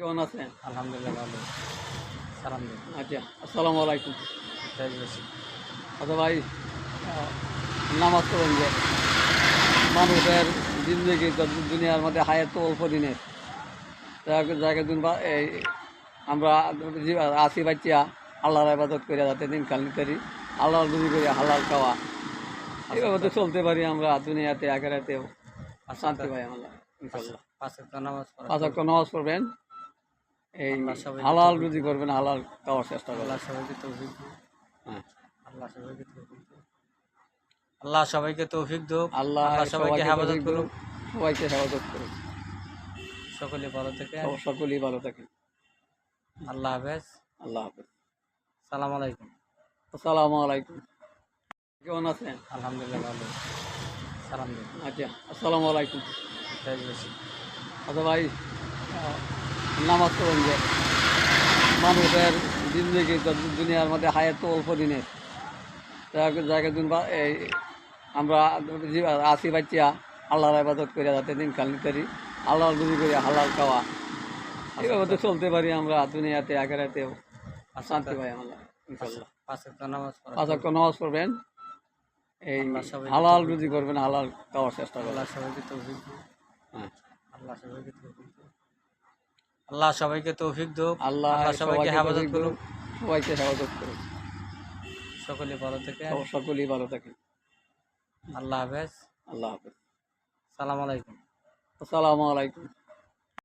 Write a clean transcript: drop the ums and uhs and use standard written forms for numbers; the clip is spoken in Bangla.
কেমন আছেন? আলহামদুলিল্লাহ ভালো। সালাম দিন। আচ্ছা, আসসালামু আলাইকুম। তাই বেশি। আচ্ছা ভাই, নামাজ পড়েন যে মানুষের জিন্দগি দুনিয়ার মধ্যে হায়াত তো অল্প দিনের জায়গা দিন বা এই আমরা আসি বাচ্চা আল্লাহর ইবাদত করে যাতে দিন কাল নিতে আল্লাহর রুজি করে হালাল খাওয়া এইভাবে তো চলতে পারি আমরা দুনিয়াতে আখেরাতেও শান্তি পাই আমরা ইনশাল্লাহ। পাঁচ ওয়াক্ত নামাজ পড়া। পাঁচ ওয়াক্ত নামাজ পড়বেন, এই আল্লাহ সবাইকে হালাল তৌফিক রুজি দিন। করবেন, হালাল খাওয়ার চেষ্টা আল্লাহ করবেন। সবাইকে তৌফিক দিন। হ্যাঁ, আল্লাহ সবাইকে তৌফিক দিন। আল্লাহ সবাইকে তৌফিক দিক। আল্লাহ আল্লাহ সবাইকে সবাইকে হেফাজত তৌফিক করুক। করুক, সবাইকে হেফাজত করুক, সকলে ভালো থাকেন। সকলেই ভালো থাকেন। আল্লাহ হাফেজ। আল্লাহ হাফেজ। সালাম আলাইকুম। আসসালামু আলাইকুম। কেমন আছেন? আলহামদুলিল্লাহ ভালো। সালাম দিন। আচ্ছা, আসসালামু আলাইকুম। তাই বেশি। আচ্ছা ভাই, নামাজ পড়েন যে মানুষের জিন্দগি দুনিয়ার মধ্যে হায়াত তো অল্প দিনের জায়গা দিন বা এই আমরা আসি বাচ্চা আল্লাহর ইবাদত করে যাতে দিন কাল নিতে আল্লাহর রুজি করে হালাল খাওয়া এইভাবে তো চলতে পারি আমরা দুনিয়াতে আখেরাতেও শান্তি পাই আমরা ইনশাল্লাহ। পাঁচ ওয়াক্ত নামাজ পড়া। পাঁচ ওয়াক্ত নামাজ পড়বেন, এই আল্লাহ সবাইকে হালাল তৌফিক রুজি দিন। করবেন, হালাল খাওয়ার চেষ্টা আল্লাহ করবেন। সবাইকে তৌফিক দিন। হ্যাঁ, আল্লাহ সবাইকে তৌফিক দিন। আল্লাহ সবাইকে তৌফিক দিক। আল্লাহ আল্লাহ সবাইকে সবাইকে হেফাজত তৌফিক করুক। করুক, সবাইকে হেফাজত করুক, সকলে ভালো থাকেন। সকলেই ভালো থাকেন। আল্লাহ হাফেজ। আল্লাহ হাফেজ। সালাম আলাইকুম। আসসালামু আলাইকুম।